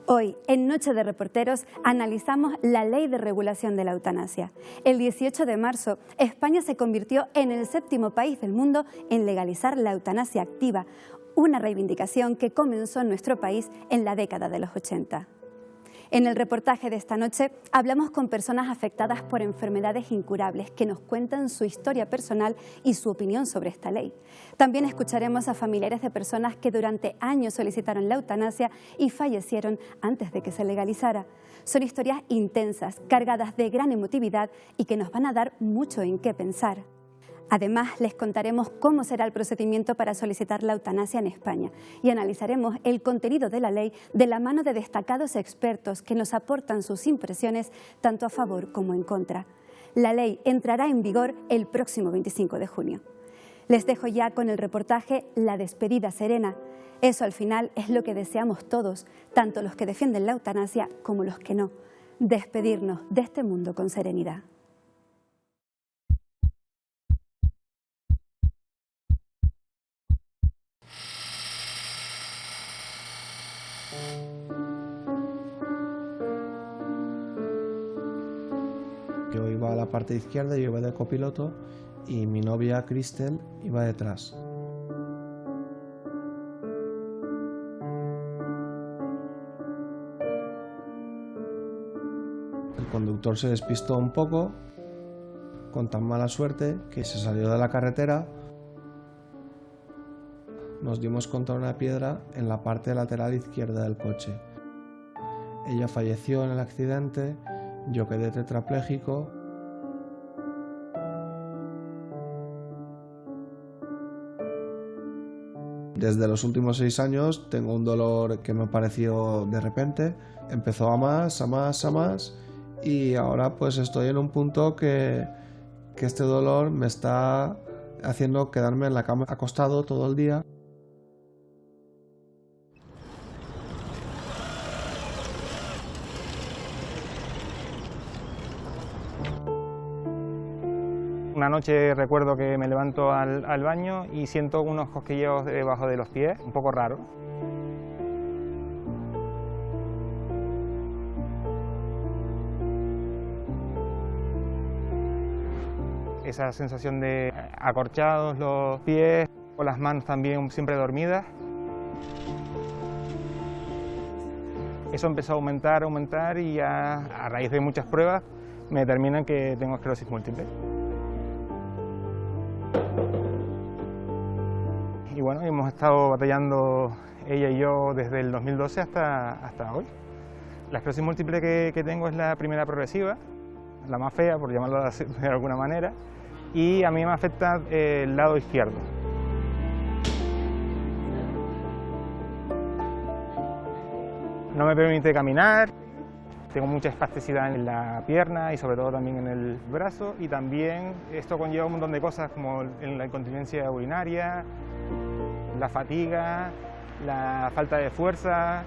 Hoy, en Noche de Reporteros, analizamos la Ley de Regulación de la Eutanasia. El 18 de marzo, España se convirtió en el 7º país del mundo en legalizar la eutanasia activa, una reivindicación que comenzó en nuestro país en la década de los 80. En el reportaje de esta noche hablamos con personas afectadas por enfermedades incurables que nos cuentan su historia personal y su opinión sobre esta ley. También escucharemos a familiares de personas que durante años solicitaron la eutanasia y fallecieron antes de que se legalizara. Son historias intensas, cargadas de gran emotividad y que nos van a dar mucho en qué pensar. Además, les contaremos cómo será el procedimiento para solicitar la eutanasia en España y analizaremos el contenido de la ley de la mano de destacados expertos que nos aportan sus impresiones tanto a favor como en contra. La ley entrará en vigor el próximo 25 de junio. Les dejo ya con el reportaje La despedida serena. Eso al final es lo que deseamos todos, tanto los que defienden la eutanasia como los que no. Despedirnos de este mundo con serenidad. Yo iba a la parte izquierda, yo iba de copiloto y mi novia Cristel iba detrás. El conductor se despistó un poco, con tan mala suerte que se salió de la carretera. Nos dimos contra una piedra en la parte lateral izquierda del coche. Ella falleció en el accidente, yo quedé tetrapléjico. Desde los últimos 6 años tengo un dolor que me apareció de repente, empezó a más y ahora pues estoy en un punto que este dolor me está haciendo quedarme en la cama acostado todo el día. Una noche recuerdo que me levanto al baño y siento unos cosquilleos debajo de los pies, un poco raro. Esa sensación de acorchados los pies, con las manos también siempre dormidas. Eso empezó a aumentar y ya a raíz de muchas pruebas me determinan que tengo esclerosis múltiple. Y bueno, hemos estado batallando ella y yo desde el 2012 hasta hoy. La esclerosis múltiple que tengo es la primera progresiva, la más fea, por llamarlo de alguna manera, y a mí me afecta el lado izquierdo. No me permite caminar, tengo mucha espasticidad en la pierna y sobre todo también en el brazo, y también esto conlleva un montón de cosas como en la incontinencia urinaria, la fatiga, la falta de fuerza,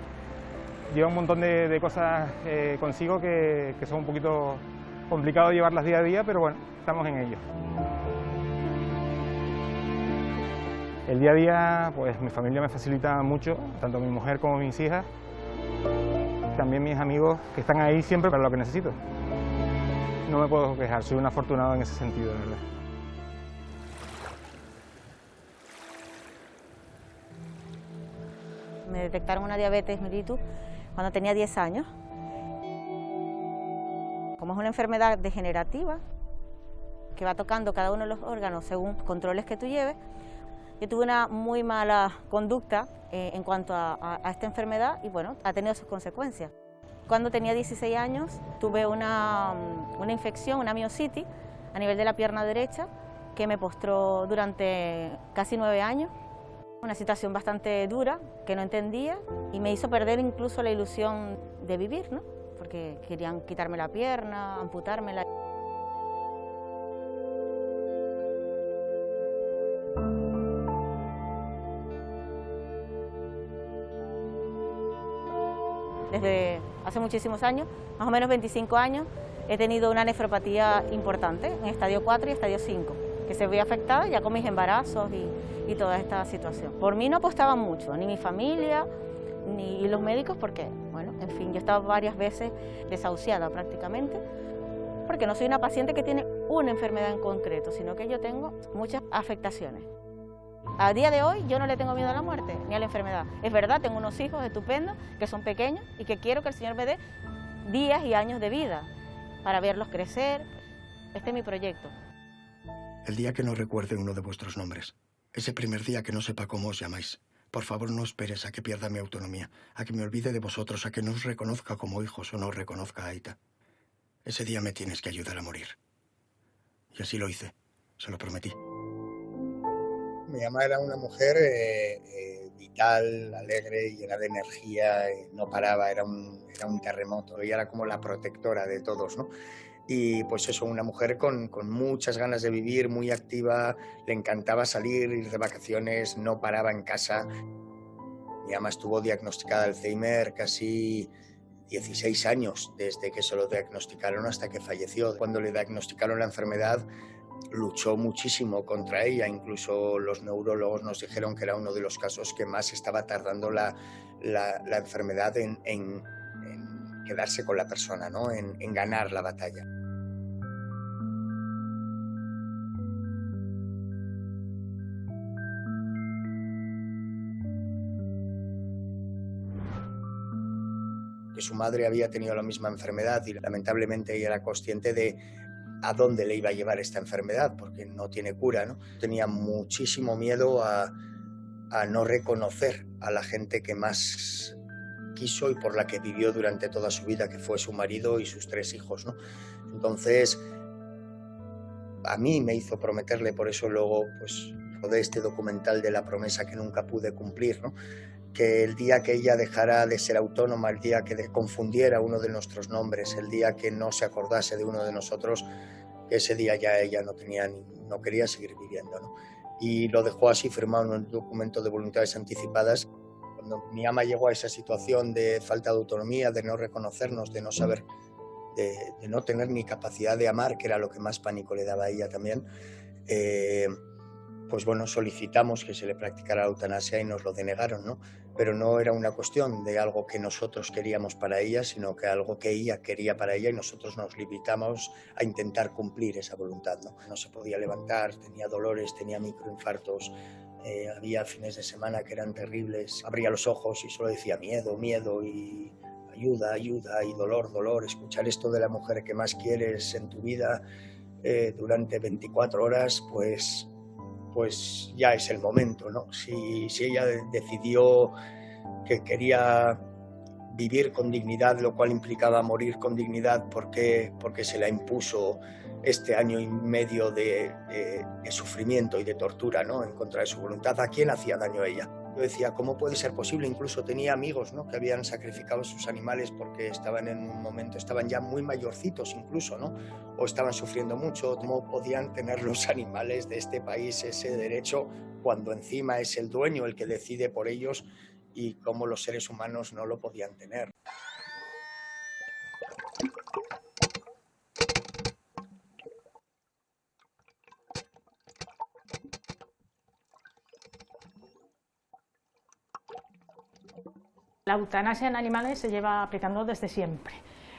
lleva un montón de cosas consigo que son un poquito complicado llevarlas día a día, pero bueno, estamos en ello. El día a día, pues mi familia me facilita mucho, tanto mi mujer como mis hijas, también mis amigos que están ahí siempre para lo que necesito. No me puedo quejar, soy un afortunado en ese sentido, de verdad. Me detectaron una diabetes mellitus cuando tenía 10 años. Como es una enfermedad degenerativa que va tocando cada uno de los órganos según controles que tú lleves, yo tuve una muy mala conducta en cuanto a esta enfermedad y bueno, ha tenido sus consecuencias. Cuando tenía 16 años tuve una infección, una miositis a nivel de la pierna derecha que me postró durante casi 9 años. Una situación bastante dura que no entendía y me hizo perder incluso la ilusión de vivir, ¿no? Porque querían quitarme la pierna, amputármela. Desde hace muchísimos años, más o menos 25 años, he tenido una nefropatía importante en estadio 4 y estadio 5, que se ve afectada ya con mis embarazos y toda esta situación. Por mí no apostaban mucho, ni mi familia, ni los médicos porque, bueno, en fin, yo estaba varias veces desahuciada prácticamente, porque no soy una paciente que tiene una enfermedad en concreto, sino que yo tengo muchas afectaciones. A día de hoy yo no le tengo miedo a la muerte ni a la enfermedad. Es verdad, tengo unos hijos estupendos que son pequeños y que quiero que el Señor me dé días y años de vida para verlos crecer. Este es mi proyecto. El día que no recuerde uno de vuestros nombres, ese primer día que no sepa cómo os llamáis, por favor no esperes a que pierda mi autonomía, a que me olvide de vosotros, a que no os reconozca como hijos o no os reconozca a Aita. Ese día me tienes que ayudar a morir. Y así lo hice, se lo prometí. Mi mamá era una mujer vital, alegre, llena de energía, no paraba, era un terremoto. Ella era como la protectora de todos, ¿no? Y pues eso, una mujer con muchas ganas de vivir, muy activa, le encantaba salir, ir de vacaciones, no paraba en casa. Mi mamá estuvo diagnosticada de Alzheimer casi 16 años, desde que se lo diagnosticaron hasta que falleció. Cuando le diagnosticaron la enfermedad, luchó muchísimo contra ella, incluso los neurólogos nos dijeron que era uno de los casos que más estaba tardando la enfermedad en quedarse con la persona, ¿no? En ganar la batalla. Que su madre había tenido la misma enfermedad y lamentablemente ella era consciente de a dónde le iba a llevar esta enfermedad, porque no tiene cura, ¿no? Tenía muchísimo miedo a no reconocer a la gente que más quiso y por la que vivió durante toda su vida, que fue su marido y sus 3 hijos, ¿no? Entonces, a mí me hizo prometerle, por eso luego pues rodé este documental de la promesa que nunca pude cumplir, ¿no? Que el día que ella dejara de ser autónoma, el día que confundiera uno de nuestros nombres, el día que no se acordase de uno de nosotros, ese día ya ella no quería seguir viviendo, ¿no? Y lo dejó así firmado en un documento de voluntades anticipadas. Cuando mi ama llegó a esa situación de falta de autonomía, de no reconocernos, de no saber, de no tener ni capacidad de amar, que era lo que más pánico le daba a ella también, pues bueno, solicitamos que se le practicara la eutanasia y nos lo denegaron, ¿no? Pero no era una cuestión de algo que nosotros queríamos para ella, sino que algo que ella quería para ella y nosotros nos limitamos a intentar cumplir esa voluntad, ¿no? No se podía levantar, tenía dolores, tenía microinfartos, había fines de semana que eran terribles. Abría los ojos y solo decía miedo, miedo y ayuda, ayuda y dolor, dolor. Escuchar esto de la mujer que más quieres en tu vida durante 24 horas, pues ya es el momento, ¿no? Si ella decidió que quería vivir con dignidad, lo cual implicaba morir con dignidad, porque se la impuso este año y medio de sufrimiento y de tortura, ¿no? En contra de su voluntad, ¿a quién hacía daño a ella? Yo decía, ¿cómo puede ser posible? Incluso tenía amigos, ¿no? Que habían sacrificado sus animales porque estaban en un momento, estaban ya muy mayorcitos incluso, ¿no? O estaban sufriendo mucho. ¿Cómo podían tener los animales de este país ese derecho cuando encima es el dueño el que decide por ellos y cómo los seres humanos no lo podían tener? La eutanasia en animales se lleva aplicando desde siempre.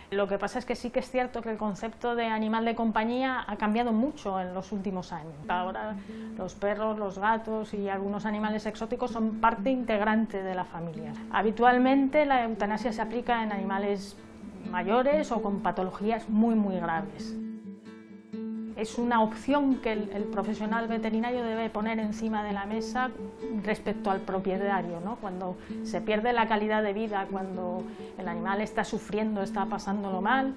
Lo que pasa es que sí que es cierto que el concepto de animal de compañía ha cambiado mucho en los últimos años. Ahora los perros, los gatos y algunos animales exóticos son parte integrante de la familia. Habitualmente la eutanasia se aplica en animales mayores o con patologías muy graves. Es una opción que el profesional veterinario debe poner encima de la mesa respecto al propietario, ¿no? Cuando se pierde la calidad de vida, cuando el animal está sufriendo, está pasándolo mal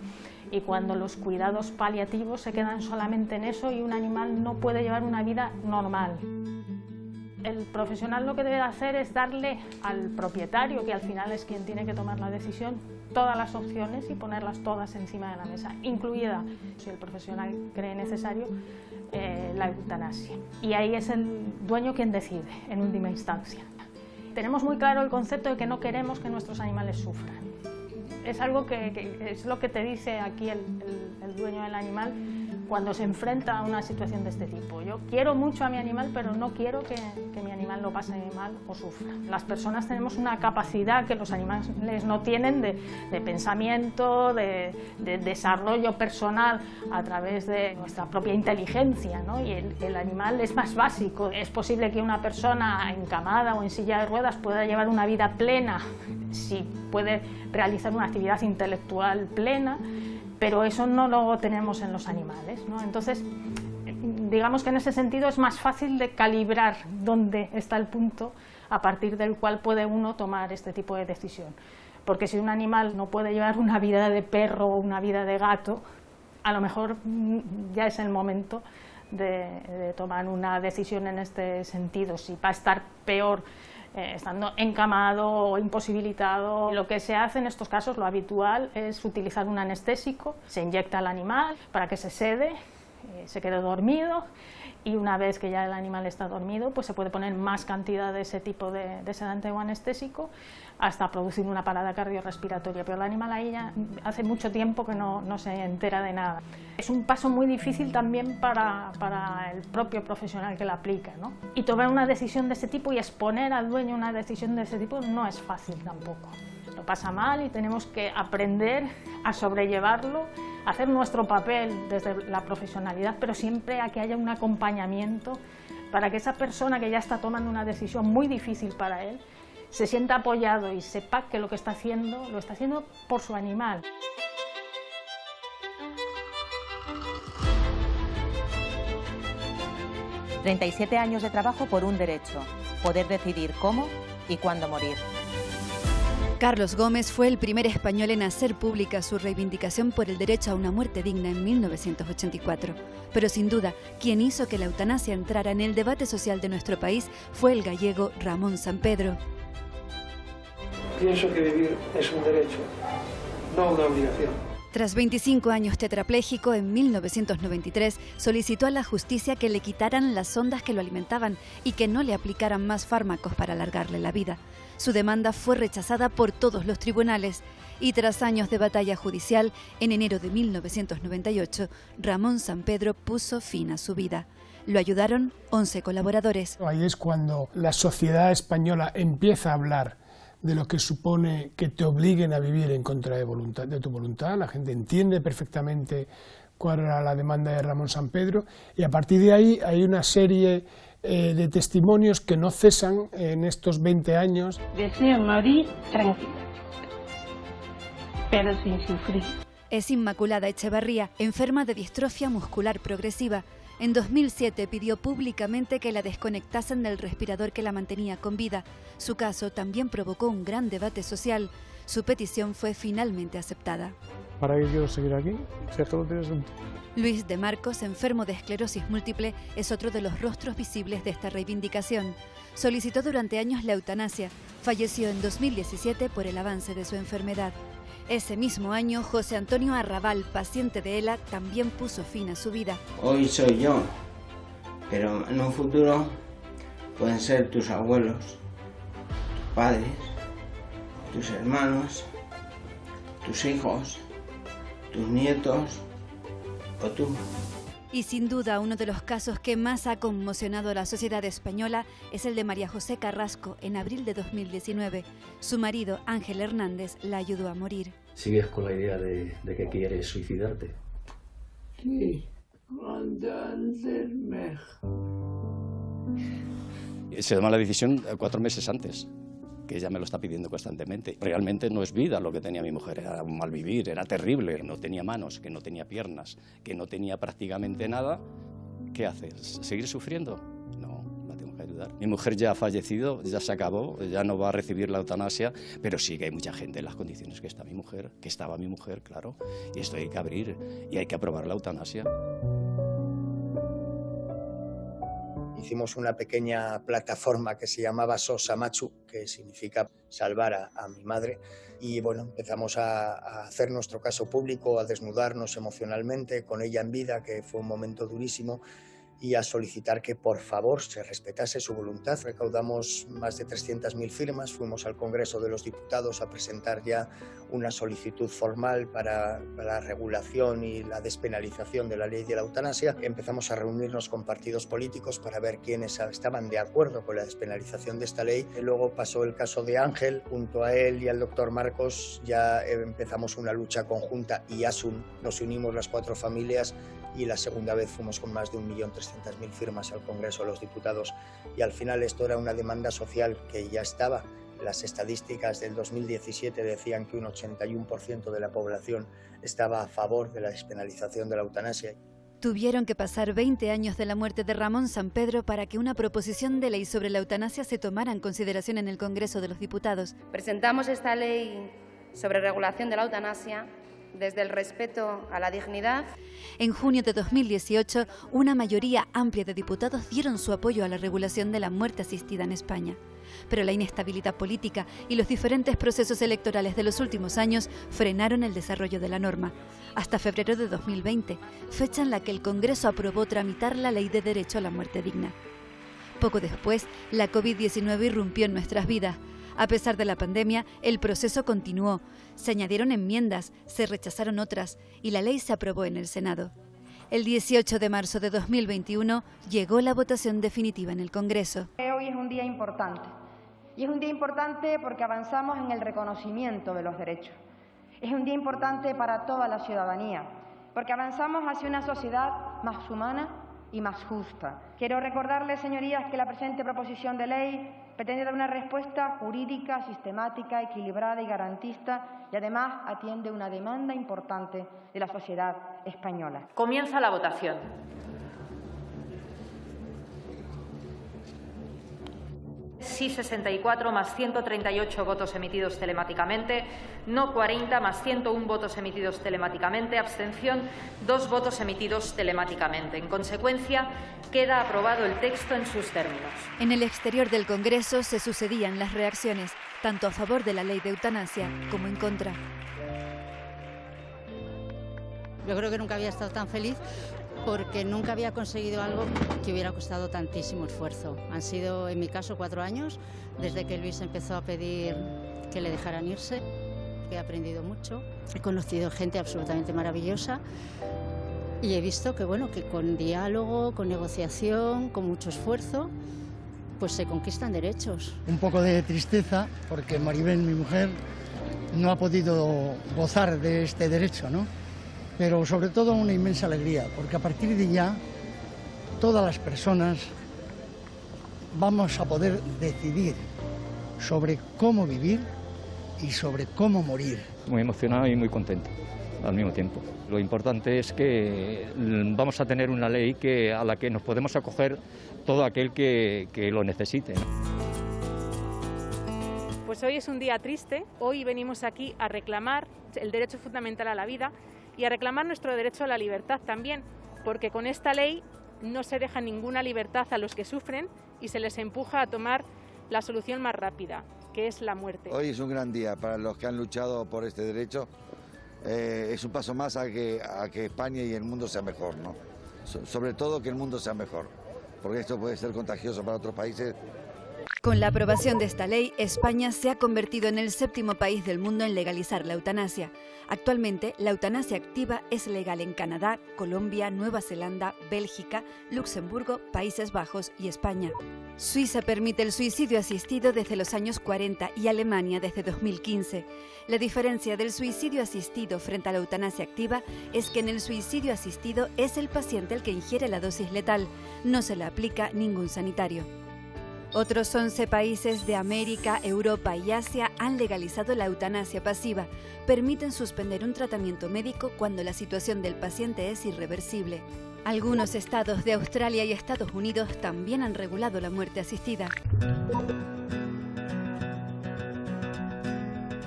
y cuando los cuidados paliativos se quedan solamente en eso y un animal no puede llevar una vida normal. El profesional lo que debe hacer es darle al propietario, que al final es quien tiene que tomar la decisión, todas las opciones y ponerlas todas encima de la mesa, incluida, si el profesional cree necesario, la eutanasia. Y ahí es el dueño quien decide, en última instancia. Tenemos muy claro el concepto de que no queremos que nuestros animales sufran. Es algo que es lo que te dice aquí el dueño del animal cuando se enfrenta a una situación de este tipo. Yo quiero mucho a mi animal, pero no quiero que mi animal lo pase mal o sufra. Las personas tenemos una capacidad que los animales no tienen de pensamiento, de desarrollo personal a través de nuestra propia inteligencia, ¿no? Y el animal es más básico. Es posible que una persona encamada o en silla de ruedas pueda llevar una vida plena si puede realizar una actividad intelectual plena, pero eso no lo tenemos en los animales, ¿no? Entonces, digamos que en ese sentido es más fácil de calibrar dónde está el punto a partir del cual puede uno tomar este tipo de decisión. Porque si un animal no puede llevar una vida de perro o una vida de gato, a lo mejor ya es el momento de tomar una decisión en este sentido. Si va a estar peor estando encamado o imposibilitado. Lo que se hace en estos casos, lo habitual, es utilizar un anestésico, se inyecta al animal para que se sede, se quede dormido, y una vez que ya el animal está dormido, pues se puede poner más cantidad de ese tipo de sedante o anestésico hasta producir una parada cardiorrespiratoria, pero el animal ahí ya hace mucho tiempo que no se entera de nada. Es un paso muy difícil también para el propio profesional que la aplica, ¿no? Y tomar una decisión de ese tipo y exponer al dueño una decisión de ese tipo no es fácil tampoco. Lo pasa mal y tenemos que aprender a sobrellevarlo, hacer nuestro papel desde la profesionalidad, pero siempre a que haya un acompañamiento para que esa persona que ya está tomando una decisión muy difícil para él se sienta apoyado y sepa que lo que está haciendo lo está haciendo por su animal. ...37 años de trabajo por un derecho... ...poder decidir cómo y cuándo morir. Carlos Gómez fue el primer español en hacer pública su reivindicación por el derecho a una muerte digna en 1984. Pero sin duda, quien hizo que la eutanasia entrara en el debate social de nuestro país fue el gallego Ramón Sampedro. Pienso que vivir es un derecho, no una obligación. Tras 25 años tetrapléjico, en 1993 solicitó a la justicia que le quitaran las sondas que lo alimentaban y que no le aplicaran más fármacos para alargarle la vida. Su demanda fue rechazada por todos los tribunales y tras años de batalla judicial, en enero de 1998, Ramón Sampedro puso fin a su vida. Lo ayudaron 11 colaboradores. Ahí es cuando la sociedad española empieza a hablar de lo que supone que te obliguen a vivir en contra de tu voluntad. La gente entiende perfectamente cuál era la demanda de Ramón Sampedro y a partir de ahí hay una serie de testimonios que no cesan en estos 20 años. Deseo morir tranquila, pero sin sufrir. Es Inmaculada Echevarría, enferma de distrofia muscular progresiva. En 2007 pidió públicamente que la desconectasen del respirador que la mantenía con vida. Su caso también provocó un gran debate social. Su petición fue finalmente aceptada. ¿Para qué quiero seguir aquí? Si todo tiene sentido. Luis de Marcos, enfermo de esclerosis múltiple, es otro de los rostros visibles de esta reivindicación. Solicitó durante años la eutanasia. Falleció en 2017 por el avance de su enfermedad. Ese mismo año, José Antonio Arrabal, paciente de ELA, también puso fin a su vida. Hoy soy yo, pero en un futuro pueden ser tus abuelos, tus padres, tus hermanos, tus hijos, tus nietos o tú. Y sin duda uno de los casos que más ha conmocionado a la sociedad española es el de María José Carrasco en abril de 2019. Su marido, Ángel Hernández, la ayudó a morir. ¿Sigues con la idea de que quieres suicidarte? Sí, antes mejor. Se toma la decisión 4 meses antes, que ella me lo está pidiendo constantemente. Realmente no es vida lo que tenía mi mujer, era un mal vivir, era terrible, que no tenía manos, que no tenía piernas, que no tenía prácticamente nada. ¿Qué haces? ¿Seguir sufriendo? No, la tengo que ayudar. Mi mujer ya ha fallecido, ya se acabó, ya no va a recibir la eutanasia, pero sí que hay mucha gente en las condiciones que está mi mujer, que estaba mi mujer, claro, y esto hay que abrir y hay que aprobar la eutanasia. Hicimos una pequeña plataforma que se llamaba Sosa Machu, que significa salvar a mi madre, y bueno, empezamos a hacer nuestro caso público, a desnudarnos emocionalmente con ella en vida, que fue un momento durísimo, y a solicitar que por favor se respetase su voluntad. Recaudamos más de 300.000 firmas, fuimos al Congreso de los Diputados a presentar ya una solicitud formal para la regulación y la despenalización de la ley de la eutanasia. Empezamos a reunirnos con partidos políticos para ver quiénes estaban de acuerdo con la despenalización de esta ley. Luego pasó el caso de Ángel, junto a él y al doctor Marcos ya empezamos una lucha conjunta y nos unimos las 4 familias y la segunda vez fuimos con más de 1.300.000 firmas al Congreso de los Diputados y al final esto era una demanda social que ya estaba. Las estadísticas del 2017 decían que un 81% de la población estaba a favor de la despenalización de la eutanasia. Tuvieron que pasar 20 años de la muerte de Ramón Sampedro para que una proposición de ley sobre la eutanasia se tomara en consideración en el Congreso de los Diputados. Presentamos esta ley sobre regulación de la eutanasia desde el respeto a la dignidad. En junio de 2018, una mayoría amplia de diputados dieron su apoyo a la regulación de la muerte asistida en España. Pero la inestabilidad política y los diferentes procesos electorales de los últimos años frenaron el desarrollo de la norma. Hasta febrero de 2020, fecha en la que el Congreso aprobó tramitar la Ley de Derecho a la Muerte Digna. Poco después, la COVID-19 irrumpió en nuestras vidas. A pesar de la pandemia, el proceso continuó. Se añadieron enmiendas, se rechazaron otras y la ley se aprobó en el Senado. El 18 de marzo de 2021 llegó la votación definitiva en el Congreso. Hoy es un día importante. Y es un día importante porque avanzamos en el reconocimiento de los derechos. Es un día importante para toda la ciudadanía, porque avanzamos hacia una sociedad más humana y más justa. Quiero recordarles, señorías, que la presente proposición de ley pretende dar una respuesta jurídica, sistemática, equilibrada y garantista y además atiende una demanda importante de la sociedad española. Comienza la votación. Sí 64 más 138 votos emitidos telemáticamente, no 40 más 101 votos emitidos telemáticamente, abstención 2 votos emitidos telemáticamente. En consecuencia, queda aprobado el texto en sus términos. En el exterior del Congreso se sucedían las reacciones, tanto a favor de la ley de eutanasia como en contra. Yo creo que nunca había estado tan feliz porque nunca había conseguido algo que hubiera costado tantísimo esfuerzo. Han sido, en mi caso, 4 años desde que Luis empezó a pedir que le dejaran irse. He aprendido mucho, he conocido gente absolutamente maravillosa y he visto que, bueno, que con diálogo, con negociación, con mucho esfuerzo, pues se conquistan derechos. Un poco de tristeza porque Maribel, mi mujer, no ha podido gozar de este derecho, ¿no? Pero sobre todo una inmensa alegría, porque a partir de ya todas las personas vamos a poder decidir sobre cómo vivir y sobre cómo morir. Muy emocionado y muy contento al mismo tiempo. Lo importante es que vamos a tener una ley a la que nos podemos acoger todo aquel que lo necesite, ¿no? Pues hoy es un día triste. Hoy venimos aquí a reclamar el derecho fundamental a la vida y a reclamar nuestro derecho a la libertad también, porque con esta ley no se deja ninguna libertad a los que sufren y se les empuja a tomar la solución más rápida, que es la muerte. Hoy es un gran día para los que han luchado por este derecho. Es un paso más a que España y el mundo sea mejor, ¿no? Sobre todo que el mundo sea mejor, porque esto puede ser contagioso para otros países. Con la aprobación de esta ley, España se ha convertido en el 7º país del mundo en legalizar la eutanasia. Actualmente, la eutanasia activa es legal en Canadá, Colombia, Nueva Zelanda, Bélgica, Luxemburgo, Países Bajos y España. Suiza permite el suicidio asistido desde los años 40 y Alemania desde 2015. La diferencia del suicidio asistido frente a la eutanasia activa es que en el suicidio asistido es el paciente el que ingiere la dosis letal, no se le aplica ningún sanitario. Otros 11 países de América, Europa y Asia han legalizado la eutanasia pasiva. Permiten suspender un tratamiento médico cuando la situación del paciente es irreversible. Algunos estados de Australia y Estados Unidos también han regulado la muerte asistida.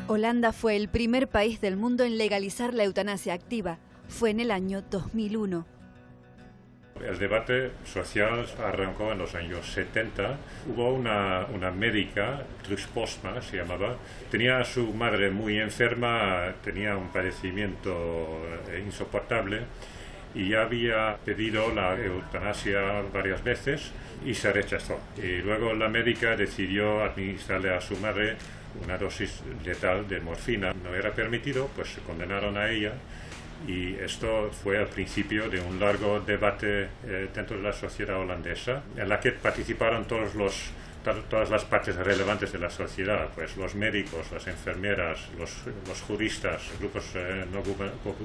Holanda fue el primer país del mundo en legalizar la eutanasia activa. Fue en el año 2001. El debate social arrancó en los años 70. Hubo una médica, Truus Postma se llamaba, tenía a su madre muy enferma, tenía un padecimiento insoportable y ya había pedido la eutanasia varias veces y se rechazó. Y luego la médica decidió administrarle a su madre una dosis letal de morfina. No era permitido, pues se condenaron a ella. Y esto fue el principio de un largo debate dentro de la sociedad holandesa, en la que participaron todas las partes relevantes de la sociedad, pues los médicos, las enfermeras, los juristas, grupos no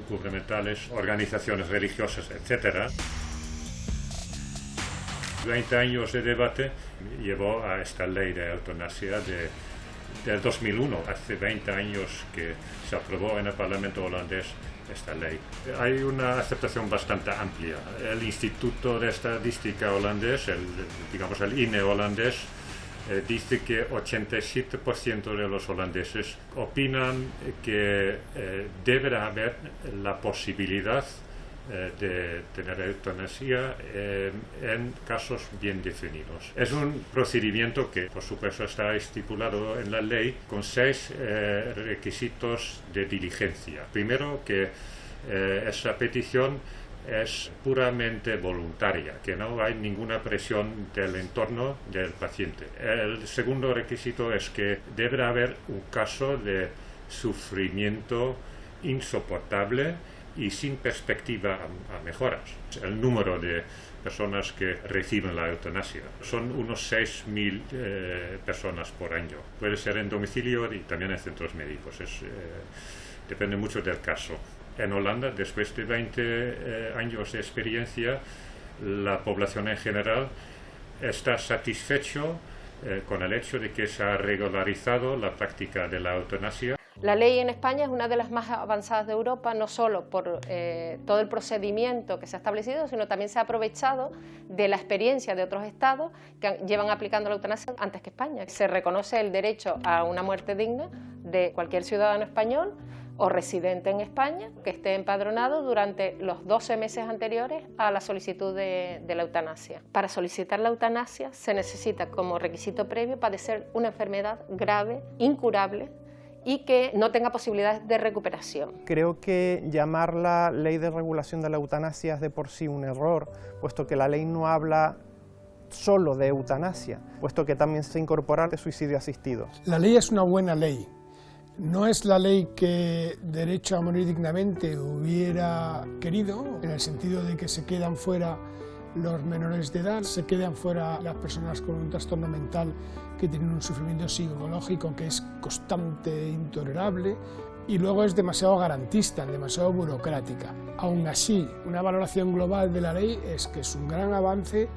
gubernamentales, organizaciones religiosas, etc. 20 años de debate llevó a esta ley de eutanasia del 2001, hace 20 años que se aprobó en el Parlamento holandés esta ley. Hay una aceptación bastante amplia. El Instituto de Estadística holandés, el INE holandés, dice que 87% de los holandeses opinan que deberá haber la posibilidad de tener eutanasia en casos bien definidos. Es un procedimiento que, por supuesto, está estipulado en la ley con 6 requisitos de diligencia. Primero, que esa petición es puramente voluntaria, que no hay ninguna presión del entorno del paciente. El segundo requisito es que deberá haber un caso de sufrimiento insoportable y sin perspectiva a mejoras. El número de personas que reciben la eutanasia son unos 6.000 personas por año. Puede ser en domicilio y también en centros médicos. Depende mucho del caso. En Holanda, después de 20 años de experiencia, la población en general está satisfecho con el hecho de que se ha regularizado la práctica de la eutanasia. La ley en España es una de las más avanzadas de Europa, no solo por todo el procedimiento que se ha establecido, sino también se ha aprovechado de la experiencia de otros estados que llevan aplicando la eutanasia antes que España. Se reconoce el derecho a una muerte digna de cualquier ciudadano español o residente en España que esté empadronado durante los 12 meses anteriores a la solicitud de la eutanasia. Para solicitar la eutanasia se necesita como requisito previo padecer una enfermedad grave, incurable, y que no tenga posibilidades de recuperación. Creo que llamarla ley de regulación de la eutanasia es de por sí un error, puesto que la ley no habla solo de eutanasia, puesto que también se incorpora el suicidio asistido. La ley es una buena ley. No es la ley que Derecho a Morir Dignamente hubiera querido, en el sentido de que se quedan fuera los menores de edad, se quedan fuera las personas con un trastorno mental que tienen un sufrimiento psicológico que es constante e intolerable, y luego es demasiado garantista, demasiado burocrática. Aún así, una valoración global de la ley es que es un gran avance.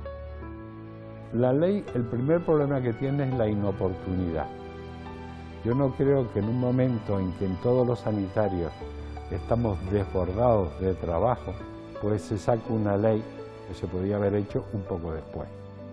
La ley, el primer problema que tiene es la inoportunidad. Yo no creo que en un momento en que en todos los sanitarios estamos desbordados de trabajo, pues se saque una ley que se podía haber hecho un poco después.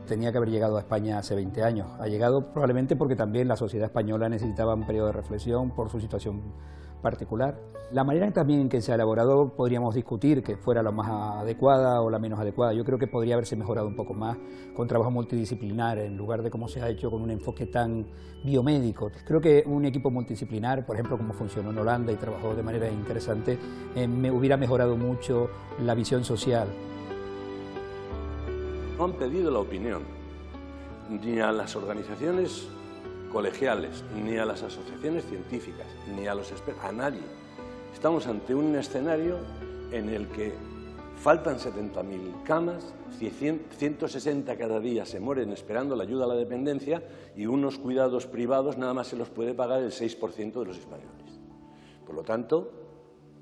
Tenía que haber llegado a España hace 20 años. Ha llegado probablemente porque también la sociedad española necesitaba un periodo de reflexión por su situación particular. La manera también en que se ha elaborado podríamos discutir que fuera la más adecuada o la menos adecuada. Yo creo que podría haberse mejorado un poco más con trabajo multidisciplinar en lugar de como se ha hecho con un enfoque tan biomédico. Creo que un equipo multidisciplinar, por ejemplo, como funcionó en Holanda y trabajó de manera interesante, me hubiera mejorado mucho la visión social. No han pedido la opinión ni a las organizaciones colegiales, ni a las asociaciones científicas, ni a los expertos, a nadie. Estamos ante un escenario en el que faltan 70.000 camas, 160 cada día se mueren esperando la ayuda a la dependencia y unos cuidados privados nada más se los puede pagar el 6% de los españoles. Por lo tanto,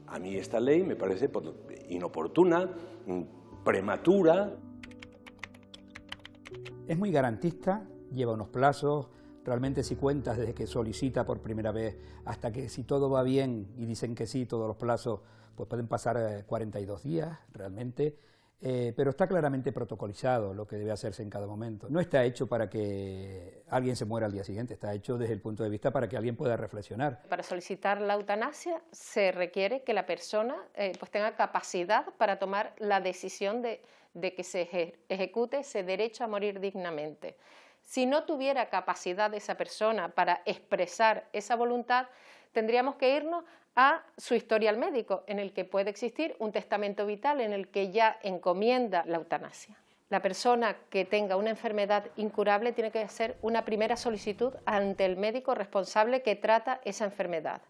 a mí esta ley me parece inoportuna, prematura. Es muy garantista, lleva unos plazos. Realmente si cuentas desde que solicita por primera vez hasta que si todo va bien y dicen que sí, todos los plazos, pues pueden pasar 42 días realmente, pero está claramente protocolizado lo que debe hacerse en cada momento. No está hecho para que alguien se muera al día siguiente, está hecho desde el punto de vista para que alguien pueda reflexionar. Para solicitar la eutanasia se requiere que la persona pues tenga capacidad para tomar la decisión de que se ejecute ese derecho a morir dignamente. Si no tuviera capacidad esa persona para expresar esa voluntad, tendríamos que irnos a su historial médico, en el que puede existir un testamento vital en el que ya encomienda la eutanasia. La persona que tenga una enfermedad incurable tiene que hacer una primera solicitud ante el médico responsable que trata esa enfermedad.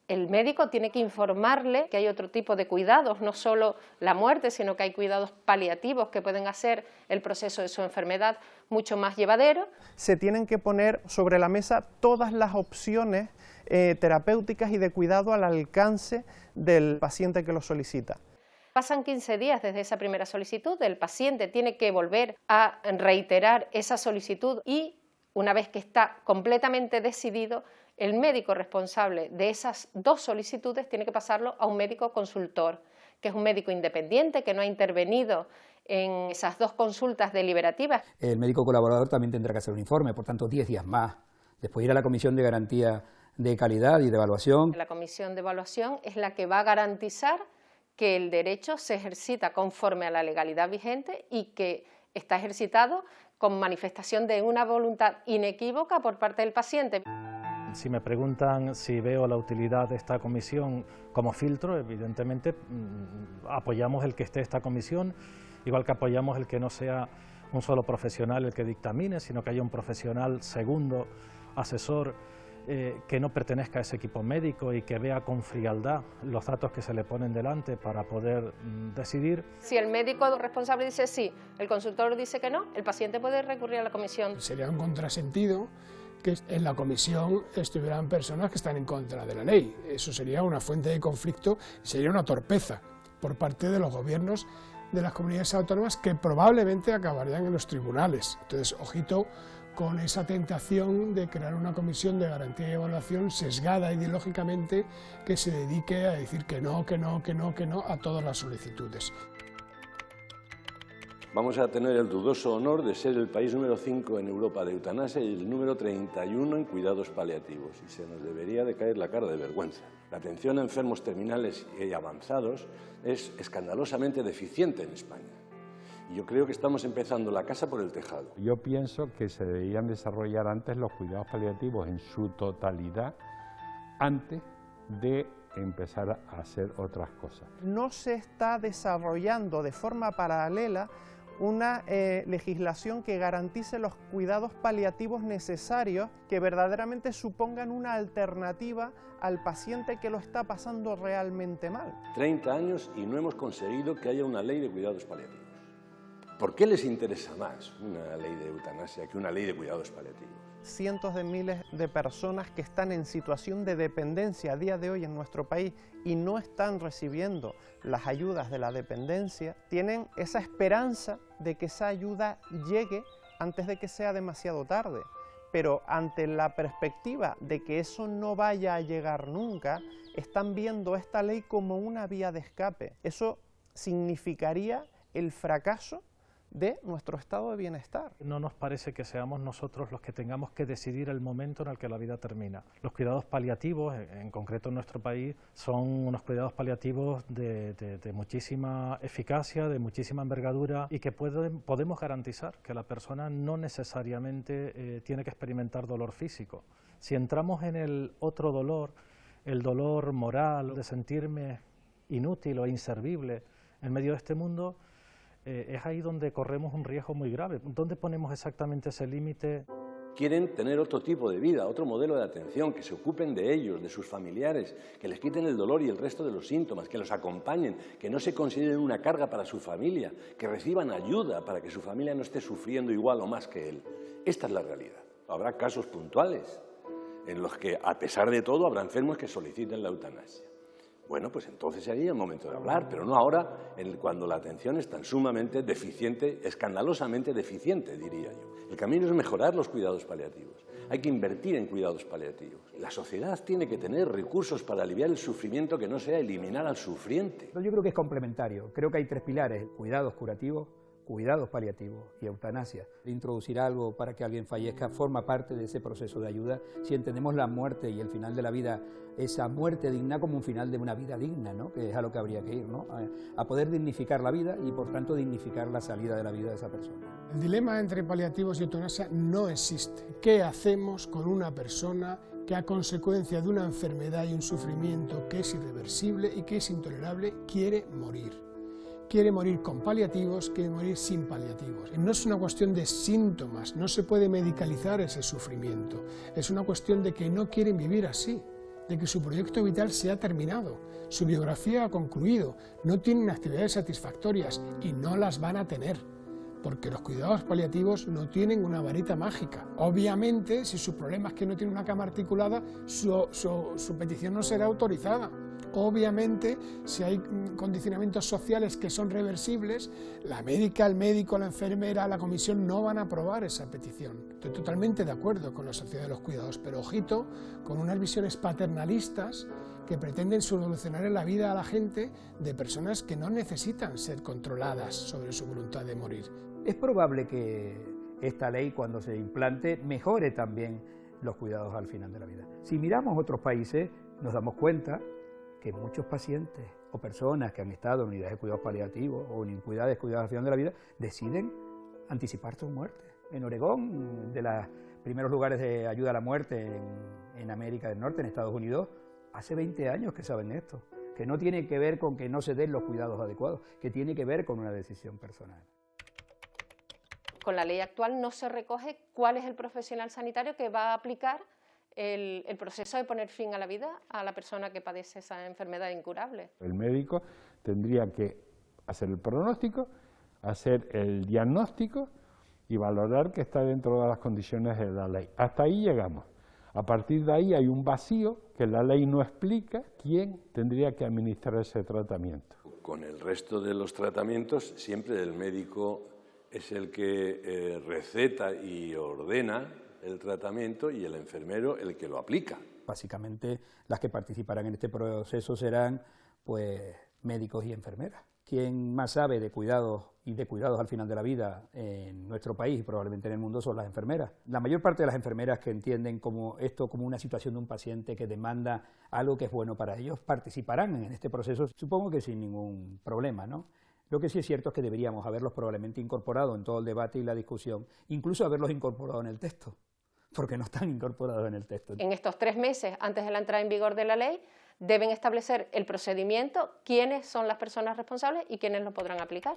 El médico tiene que informarle que hay otro tipo de cuidados, no solo la muerte, sino que hay cuidados paliativos que pueden hacer el proceso de su enfermedad mucho más llevadero. Se tienen que poner sobre la mesa todas las opciones terapéuticas y de cuidado al alcance del paciente que lo solicita. Pasan 15 días desde esa primera solicitud, el paciente tiene que volver a reiterar esa solicitud y, una vez que está completamente decidido, el médico responsable de esas dos solicitudes tiene que pasarlo a un médico consultor, que es un médico independiente que no ha intervenido en esas dos consultas deliberativas. El médico colaborador también tendrá que hacer un informe, por tanto 10 días más. Después ir a la Comisión de Garantía de Calidad y de Evaluación. La Comisión de Evaluación es la que va a garantizar que el derecho se ejercita conforme a la legalidad vigente y que está ejercitado con manifestación de una voluntad inequívoca por parte del paciente. Si me preguntan si veo la utilidad de esta comisión como filtro, evidentemente apoyamos el que esté esta comisión, igual que apoyamos el que no sea un solo profesional el que dictamine, sino que haya un profesional segundo, asesor, que no pertenezca a ese equipo médico y que vea con frialdad los datos que se le ponen delante para poder decidir. Si el médico responsable dice sí, el consultor dice que no, el paciente puede recurrir a la comisión. Sería un contrasentido que en la comisión estuvieran personas que están en contra de la ley. Eso sería una fuente de conflicto, sería una torpeza por parte de los gobiernos de las comunidades autónomas que probablemente acabarían en los tribunales. Entonces, ojito con esa tentación de crear una comisión de garantía y evaluación sesgada ideológicamente que se dedique a decir que no, que no, que no, que no a todas las solicitudes. Vamos a tener el dudoso honor de ser el país número 5 en Europa de eutanasia y el número 31 en cuidados paliativos, y se nos debería de caer la cara de vergüenza. La atención a enfermos terminales y avanzados es escandalosamente deficiente en España. Y yo creo que estamos empezando la casa por el tejado. Yo pienso que se deberían desarrollar antes los cuidados paliativos en su totalidad, antes de empezar a hacer otras cosas. No se está desarrollando de forma paralela una legislación que garantice los cuidados paliativos necesarios, que verdaderamente supongan una alternativa al paciente que lo está pasando realmente mal. 30 años y no hemos conseguido que haya una ley de cuidados paliativos. ¿Por qué les interesa más una ley de eutanasia que una ley de cuidados paliativos? Cientos de miles de personas que están en situación de dependencia a día de hoy en nuestro país y no están recibiendo las ayudas de la dependencia, tienen esa esperanza de que esa ayuda llegue antes de que sea demasiado tarde. Pero ante la perspectiva de que eso no vaya a llegar nunca, están viendo esta ley como una vía de escape. Eso significaría el fracaso de nuestro estado de bienestar. No nos parece que seamos nosotros los que tengamos que decidir el momento en el que la vida termina. Los cuidados paliativos, en concreto en nuestro país, son unos cuidados paliativos de muchísima eficacia, de muchísima envergadura y que podemos garantizar que la persona no necesariamente tiene que experimentar dolor físico. Si entramos en el otro dolor, el dolor moral, de sentirme inútil o inservible en medio de este mundo, es ahí donde corremos un riesgo muy grave. ¿Dónde ponemos exactamente ese límite? Quieren tener otro tipo de vida, otro modelo de atención, que se ocupen de ellos, de sus familiares, que les quiten el dolor y el resto de los síntomas, que los acompañen, que no se consideren una carga para su familia, que reciban ayuda para que su familia no esté sufriendo igual o más que él. Esta es la realidad. Habrá casos puntuales en los que, a pesar de todo, habrá enfermos que soliciten la eutanasia. Bueno, pues entonces sería el momento de hablar, pero no ahora, cuando la atención es tan sumamente deficiente, escandalosamente deficiente, diría yo. El camino es mejorar los cuidados paliativos. Hay que invertir en cuidados paliativos. La sociedad tiene que tener recursos para aliviar el sufrimiento que no sea eliminar al sufriente. Yo creo que es complementario. Creo que hay tres pilares: cuidados curativos, cuidados paliativos y eutanasia. Introducir algo para que alguien fallezca forma parte de ese proceso de ayuda. Si entendemos la muerte y el final de la vida, esa muerte digna como un final de una vida digna, ¿no? Que es a lo que habría que ir, ¿no? A poder dignificar la vida y por tanto dignificar la salida de la vida de esa persona. El dilema entre paliativos y eutanasia no existe. ¿Qué hacemos con una persona que a consecuencia de una enfermedad y un sufrimiento que es irreversible y que es intolerable quiere morir? Quiere morir con paliativos, quiere morir sin paliativos. No es una cuestión de síntomas, no se puede medicalizar ese sufrimiento. Es una cuestión de que no quieren vivir así, de que su proyecto vital se ha terminado, su biografía ha concluido, no tienen actividades satisfactorias y no las van a tener, porque los cuidados paliativos no tienen una varita mágica. Obviamente, si su problema es que no tiene una cama articulada, su petición no será autorizada. Obviamente, si hay condicionamientos sociales que son reversibles, la médica, el médico, la enfermera, la comisión no van a aprobar esa petición. Estoy totalmente de acuerdo con la sociedad de los cuidados, pero ojito con unas visiones paternalistas que pretenden solucionar en la vida a la gente de personas que no necesitan ser controladas sobre su voluntad de morir. Es probable que esta ley, cuando se implante, mejore también los cuidados al final de la vida. Si miramos otros países, nos damos cuenta que muchos pacientes o personas que han estado en unidades de cuidados paliativos o en unidades de cuidados al final de la vida deciden anticipar su muerte. En Oregón, de los primeros lugares de ayuda a la muerte en América del Norte, en Estados Unidos, hace 20 años que saben esto, que no tiene que ver con que no se den los cuidados adecuados, que tiene que ver con una decisión personal. Con la ley actual no se recoge cuál es el profesional sanitario que va a aplicar el proceso de poner fin a la vida a la persona que padece esa enfermedad incurable. El médico tendría que hacer el pronóstico, hacer el diagnóstico y valorar que está dentro de las condiciones de la ley. Hasta ahí llegamos. A partir de ahí hay un vacío que la ley no explica quién tendría que administrar ese tratamiento. Con el resto de los tratamientos, siempre el médico es el que receta y ordena el tratamiento y el enfermero el que lo aplica. Básicamente las que participarán en este proceso serán pues médicos y enfermeras. Quien más sabe de cuidados y de cuidados al final de la vida en nuestro país y probablemente en el mundo son las enfermeras. La mayor parte de las enfermeras que entienden como esto como una situación de un paciente que demanda algo que es bueno para ellos participarán en este proceso, supongo que sin ningún problema, ¿no? Lo que sí es cierto es que deberíamos haberlos probablemente incorporado en todo el debate y la discusión, incluso haberlos incorporado en el texto, porque no están incorporados en el texto. En estos 3 meses antes de la entrada en vigor de la ley, deben establecer el procedimiento, quiénes son las personas responsables y quiénes lo podrán aplicar.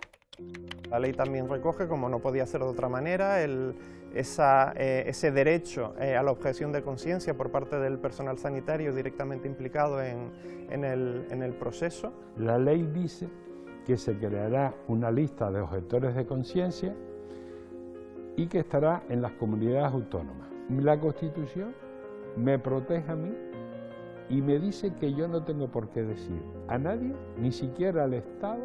La ley también recoge, como no podía ser de otra manera, ese derecho a la objeción de conciencia por parte del personal sanitario directamente implicado en el proceso. La ley dice que se creará una lista de objetores de conciencia y que estará en las comunidades autónomas. La Constitución me protege a mí y me dice que yo no tengo por qué decir a nadie, ni siquiera al Estado,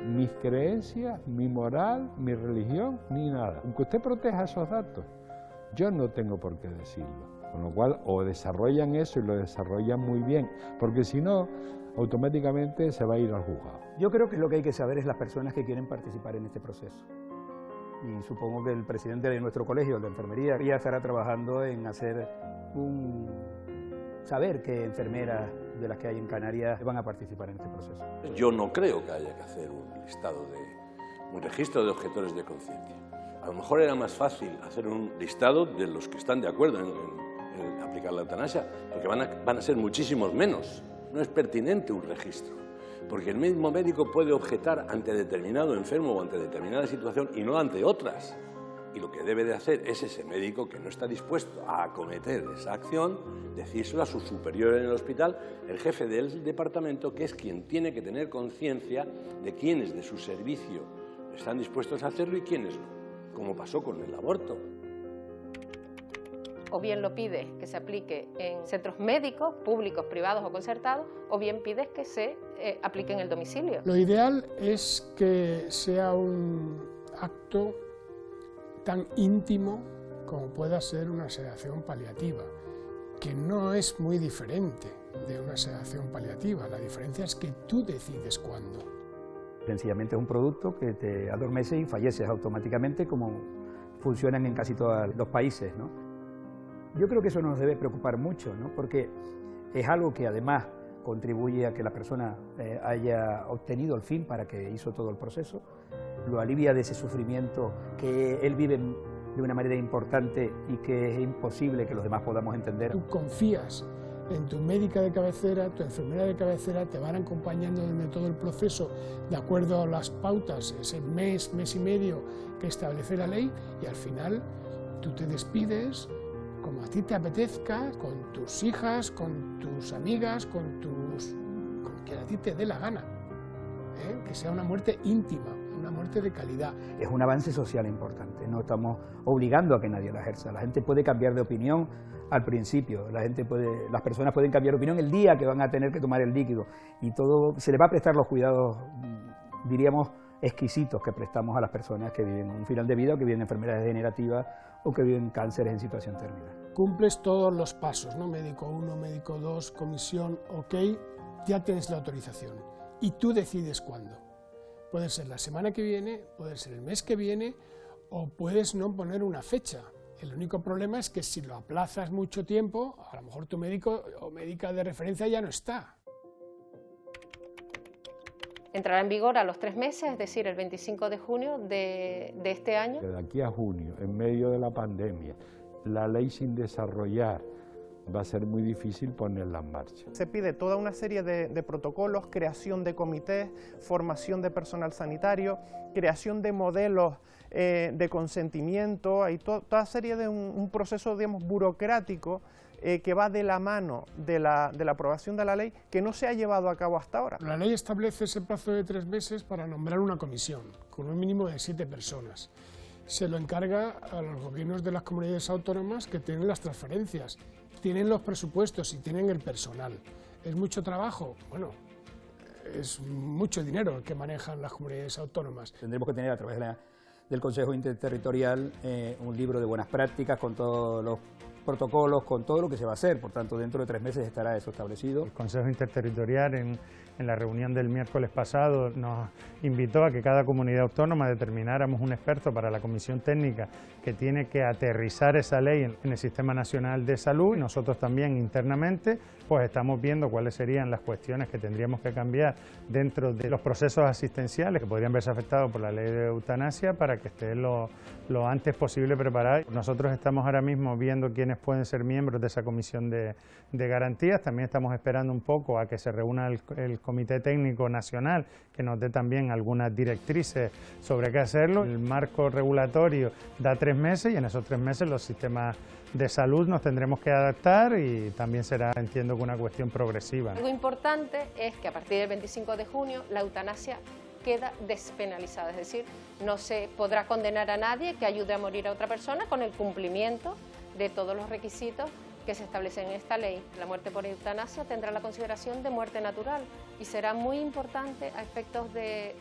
mis creencias, mi moral, mi religión, ni nada. Aunque usted proteja esos datos, yo no tengo por qué decirlo. Con lo cual, o desarrollan eso y lo desarrollan muy bien, porque si no, automáticamente se va a ir al juzgado. Yo creo que lo que hay que saber es las personas que quieren participar en este proceso. Y supongo que el presidente de nuestro colegio de enfermería ya estará trabajando en hacer saber qué enfermeras de las que hay en Canarias van a participar en este proceso. Yo no creo que haya que hacer un registro de objetores de conciencia. A lo mejor era más fácil hacer un listado de los que están de acuerdo en aplicar la eutanasia, porque van a ser muchísimos menos. No es pertinente un registro, porque el mismo médico puede objetar ante determinado enfermo o ante determinada situación y no ante otras. Y lo que debe de hacer es ese médico que no está dispuesto a acometer esa acción, decírselo a su superior en el hospital, el jefe del departamento, que es quien tiene que tener conciencia de quiénes de su servicio están dispuestos a hacerlo y quiénes no, como pasó con el aborto. O bien lo pides que se aplique en centros médicos, públicos, privados o concertados, o bien pides que se aplique en el domicilio. Lo ideal es que sea un acto tan íntimo como pueda ser una sedación paliativa, que no es muy diferente de una sedación paliativa. La diferencia es que tú decides cuándo. Sencillamente es un producto que te adormece y falleces automáticamente, como funcionan en casi todos los países, ¿no? Yo creo que eso nos debe preocupar mucho, ¿no? Porque es algo que además contribuye a que la persona haya obtenido el fin para que hizo todo el proceso, lo alivia de ese sufrimiento que él vive de una manera importante y que es imposible que los demás podamos entender. Tú confías en tu médica de cabecera, tu enfermera de cabecera, te van acompañando durante todo el proceso de acuerdo a las pautas, ese mes, mes y medio que establece la ley, y al final tú te despides como a ti te apetezca, con tus hijas, con tus amigas, con quien a ti te dé la gana, que sea una muerte íntima, una muerte de calidad. Es un avance social importante, no estamos obligando a que nadie la ejerza. La gente puede cambiar de opinión al principio, las personas pueden cambiar de opinión el día que van a tener que tomar el líquido, y todo se le va a prestar los cuidados, diríamos, exquisitos que prestamos a las personas que viven un final de vida o que viven enfermedades degenerativas o que viven cánceres en situación terminal. Cumples todos los pasos, ¿no? Médico 1, médico 2, comisión, ok, ya tienes la autorización y tú decides cuándo. Puede ser la semana que viene, puede ser el mes que viene, o puedes no poner una fecha. El único problema es que si lo aplazas mucho tiempo, a lo mejor tu médico o médica de referencia ya no está. Entrará en vigor a los 3 meses, es decir, el 25 de junio de este año. De aquí a junio, en medio de la pandemia, la ley sin desarrollar, va a ser muy difícil ponerla en marcha. Se pide toda una serie de protocolos, creación de comités, formación de personal sanitario, creación de modelos de consentimiento, hay toda serie de un proceso, digamos, burocrático que va de la mano de la aprobación de la ley, que no se ha llevado a cabo hasta ahora. La ley establece ese plazo de 3 meses para nombrar una comisión, con un mínimo de 7 personas. Se lo encarga a los gobiernos de las comunidades autónomas, que tienen las transferencias, tienen los presupuestos y tienen el personal. ¿Es mucho trabajo? Bueno, es mucho dinero el que manejan las comunidades autónomas. Tendremos que tener a través del Consejo Interterritorial un libro de buenas prácticas con todos los protocolos, con todo lo que se va a hacer. Por tanto, dentro de 3 meses estará eso establecido. El Consejo Interterritorial en la reunión del miércoles pasado nos invitó a que cada comunidad autónoma determináramos un experto para la comisión técnica que tiene que aterrizar esa ley en el Sistema Nacional de Salud, y nosotros también internamente pues estamos viendo cuáles serían las cuestiones que tendríamos que cambiar dentro de los procesos asistenciales que podrían verse afectados por la ley de eutanasia para que estén lo antes posible preparados. Nosotros estamos ahora mismo viendo quiénes pueden ser miembros de esa comisión de garantías. También estamos esperando un poco a que se reúna el Comité Técnico Nacional, que nos dé también algunas directrices sobre qué hacerlo. El marco regulatorio da 3 meses y en esos 3 meses los sistemas de salud nos tendremos que adaptar, y también será, entiendo, que una cuestión progresiva. Algo importante es que a partir del 25 de junio la eutanasia queda despenalizada, es decir, no se podrá condenar a nadie que ayude a morir a otra persona con el cumplimiento de todos los requisitos que se establecen en esta ley. La muerte por eutanasia tendrá la consideración de muerte natural y será muy importante a efectos de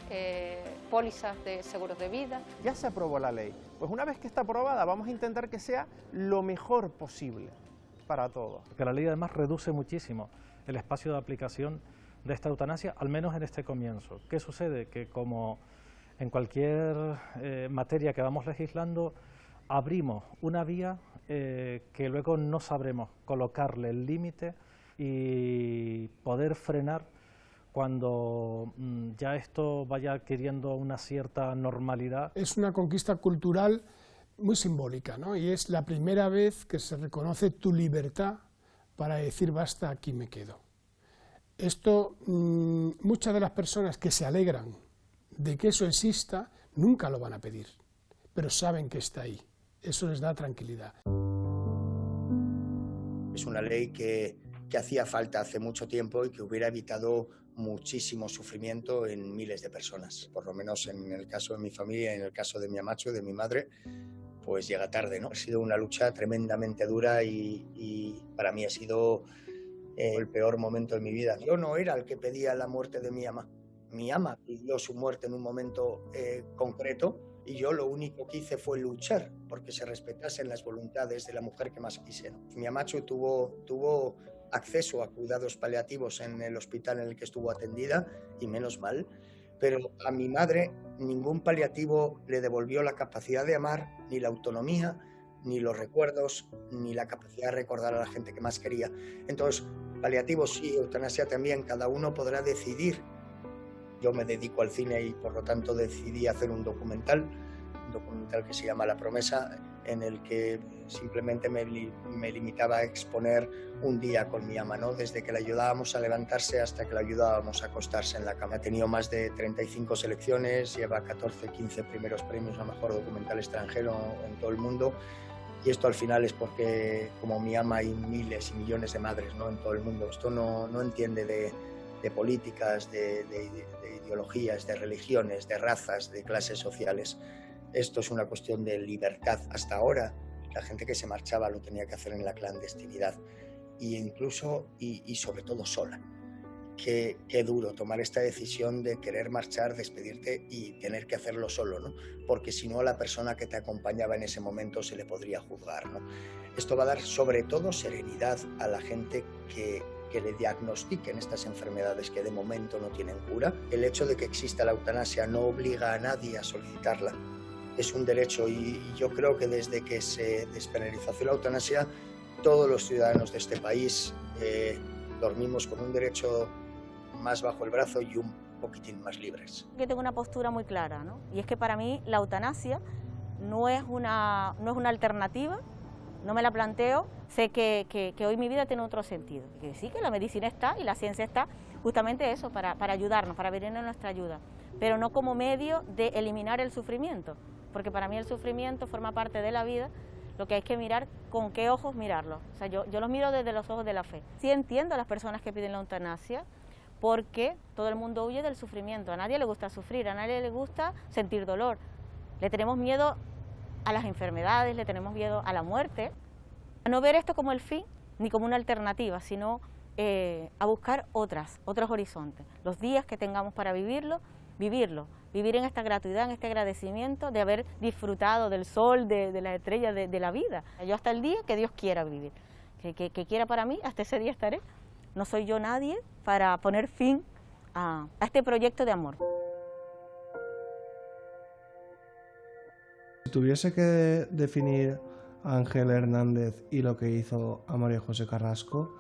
pólizas de seguros de vida. Ya se aprobó la ley, pues una vez que está aprobada vamos a intentar que sea lo mejor posible para todos. Porque la ley además reduce muchísimo el espacio de aplicación de esta eutanasia, al menos en este comienzo. ¿Qué sucede? Que como en cualquier materia que vamos legislando, abrimos una vía que luego no sabremos colocarle el límite y poder frenar cuando ya esto vaya adquiriendo una cierta normalidad. Es una conquista cultural muy simbólica, ¿no? Y es la primera vez que se reconoce tu libertad para decir basta, aquí me quedo. Esto, muchas de las personas que se alegran de que eso exista, nunca lo van a pedir, pero saben que está ahí. Eso les da tranquilidad. Es una ley que hacía falta hace mucho tiempo y que hubiera evitado muchísimo sufrimiento en miles de personas. Por lo menos en el caso de mi familia, en el caso de mi amacho, de mi madre, pues llega tarde, ¿no? Ha sido una lucha tremendamente dura y para mí ha sido el peor momento de mi vida. Yo no era el que pedía la muerte de mi ama. Mi ama pidió su muerte en un momento concreto, y yo lo único que hice fue luchar porque se respetasen las voluntades de la mujer que más quise, ¿no? Mi amacho tuvo acceso a cuidados paliativos en el hospital en el que estuvo atendida, y menos mal, pero a mi madre ningún paliativo le devolvió la capacidad de amar, ni la autonomía, ni los recuerdos, ni la capacidad de recordar a la gente que más quería. Entonces, paliativos sí, eutanasia también, cada uno podrá decidir. Yo me dedico al cine y por lo tanto decidí hacer un documental que se llama La Promesa, en el que simplemente me limitaba a exponer un día con mi ama, ¿no? Desde que la ayudábamos a levantarse hasta que la ayudábamos a acostarse en la cama. Ha tenido más de 35 selecciones, lleva 14, 15 primeros premios a mejor documental extranjero en todo el mundo. Y esto al final es porque, como mi ama, hay miles y millones de madres, ¿no?, en todo el mundo. Esto no entiende de políticas, de ideologías, de religiones, de razas, de clases sociales. Esto es una cuestión de libertad. Hasta ahora, la gente que se marchaba lo tenía que hacer en la clandestinidad, y incluso y sobre todo sola. Qué duro tomar esta decisión de querer marchar, despedirte y tener que hacerlo solo, ¿no? Porque si no, a la persona que te acompañaba en ese momento se le podría juzgar, ¿no? Esto va a dar sobre todo serenidad a la gente que le diagnostiquen estas enfermedades que de momento no tienen cura. El hecho de que exista la eutanasia no obliga a nadie a solicitarla. Es un derecho, y yo creo que desde que se despenalizó la eutanasia, todos los ciudadanos de este país dormimos con un derecho más bajo el brazo y un poquitín más libres. Yo tengo una postura muy clara, ¿no? Y es que para mí la eutanasia no es una alternativa, no me la planteo. Sé que hoy mi vida tiene otro sentido, que sí, que la medicina está y la ciencia está justamente eso, para ayudarnos, para venir en nuestra ayuda, pero no como medio de eliminar el sufrimiento, porque para mí el sufrimiento forma parte de la vida. Lo que hay que mirar, con qué ojos mirarlo. O sea, yo los miro desde los ojos de la fe. Sí entiendo a las personas que piden la eutanasia, porque todo el mundo huye del sufrimiento. A nadie le gusta sufrir, a nadie le gusta sentir dolor. Le tenemos miedo a las enfermedades, le tenemos miedo a la muerte. A no ver esto como el fin, ni como una alternativa, sino a buscar otros horizontes. Los días que tengamos para vivirlo, vivir en esta gratuidad, en este agradecimiento de haber disfrutado del sol, de las estrellas, de la vida. Yo hasta el día que Dios quiera vivir, que quiera para mí, hasta ese día estaré. No soy yo nadie para poner fin a este proyecto de amor. Si tuviese que definir a Ángel Hernández y lo que hizo a María José Carrasco,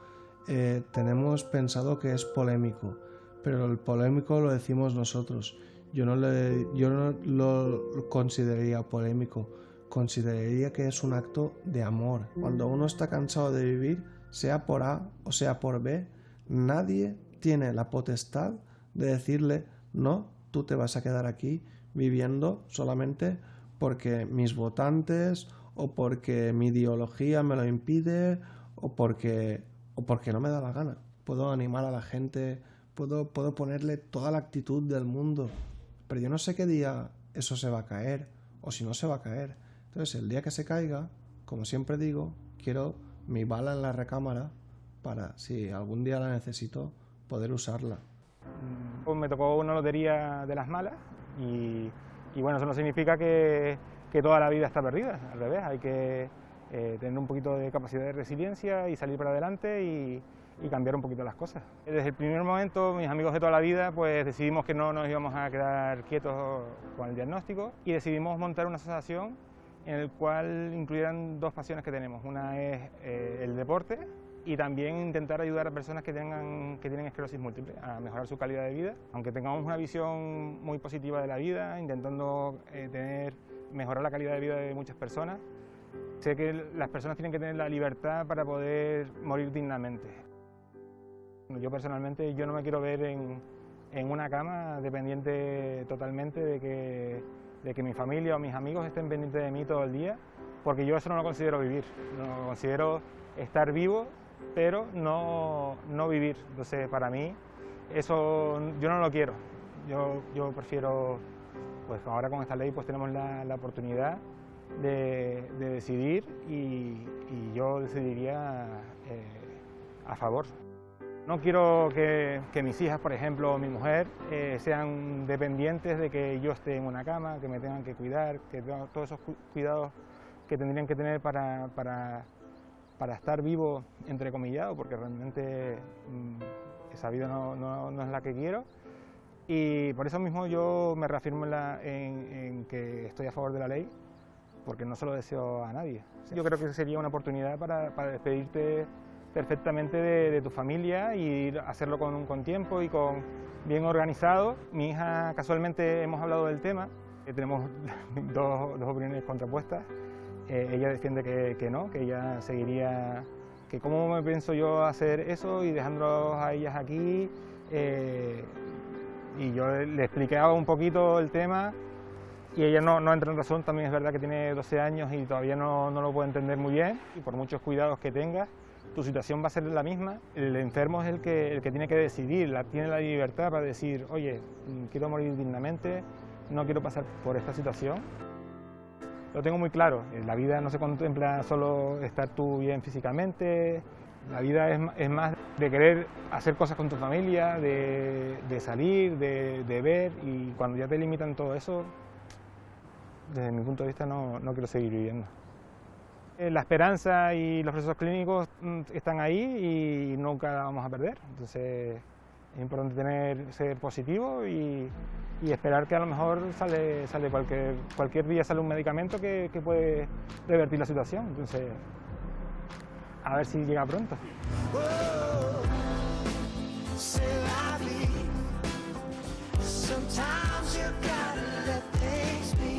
tenemos pensado que es polémico, pero el polémico lo decimos nosotros. Yo no lo consideraría polémico, consideraría que es un acto de amor. Cuando uno está cansado de vivir, sea por A o sea por B, nadie tiene la potestad de decirle: no, tú te vas a quedar aquí viviendo solamente porque mis votantes, o porque mi ideología me lo impide, o porque no me da la gana. Puedo animar a la gente, puedo ponerle toda la actitud del mundo, pero yo no sé qué día eso se va a caer, o si no se va a caer. Entonces, el día que se caiga, como siempre digo, quiero mi bala en la recámara para, si algún día la necesito, poder usarla. Pues me tocó una lotería de las malas y bueno, eso no significa que toda la vida está perdida, al revés, hay que tener un poquito de capacidad de resiliencia y salir para adelante y cambiar un poquito las cosas. Desde el primer momento, mis amigos de toda la vida, pues decidimos que no nos íbamos a quedar quietos con el diagnóstico y decidimos montar una asociación en la cual incluyeran dos pasiones que tenemos. Una es el deporte y también intentar ayudar a personas que tienen esclerosis múltiple a mejorar su calidad de vida. Aunque tengamos una visión muy positiva de la vida, intentando mejorar la calidad de vida de muchas personas, sé que las personas tienen que tener la libertad para poder morir dignamente. Yo personalmente no me quiero ver en una cama dependiente totalmente de que mi familia o mis amigos estén pendientes de mí todo el día, porque yo eso no lo considero vivir, no considero estar vivo, pero no vivir. Entonces, para mí, eso yo no lo quiero. Yo prefiero, pues ahora con esta ley pues tenemos la oportunidad de decidir y yo decidiría a favor. No quiero que mis hijas, por ejemplo, o mi mujer, sean dependientes de que yo esté en una cama, que me tengan que cuidar, que todos esos cuidados que tendrían que tener para estar vivo, entrecomillado, porque realmente esa vida no es la que quiero. Y por eso mismo yo me reafirmo en que estoy a favor de la ley, porque no se lo deseo a nadie. Yo creo que sería una oportunidad para despedirte perfectamente de tu familia y hacerlo con tiempo y bien organizado. Mi hija, casualmente hemos hablado del tema, tenemos dos opiniones contrapuestas. Ella defiende que no, que ella seguiría, que cómo me pienso yo hacer eso y dejándolos a ellas aquí. Y yo le explicaba un poquito el tema y ella no entra en razón. También es verdad que tiene 12 años y todavía no lo puede entender muy bien, y por muchos cuidados que tengas, tu situación va a ser la misma. El enfermo es el que tiene que decidir, tiene la libertad para decir, oye, quiero morir dignamente, no quiero pasar por esta situación. Lo tengo muy claro, la vida no se contempla solo estar tú bien físicamente, la vida es más de querer hacer cosas con tu familia, de salir, de ver, y cuando ya te limitan todo eso, desde mi punto de vista no quiero seguir viviendo. La esperanza y los procesos clínicos están ahí y nunca la vamos a perder, entonces es importante ser positivo y esperar que a lo mejor sale cualquier día sale un medicamento que puede revertir la situación, entonces a ver si llega pronto. Sometimes you gotta let things be.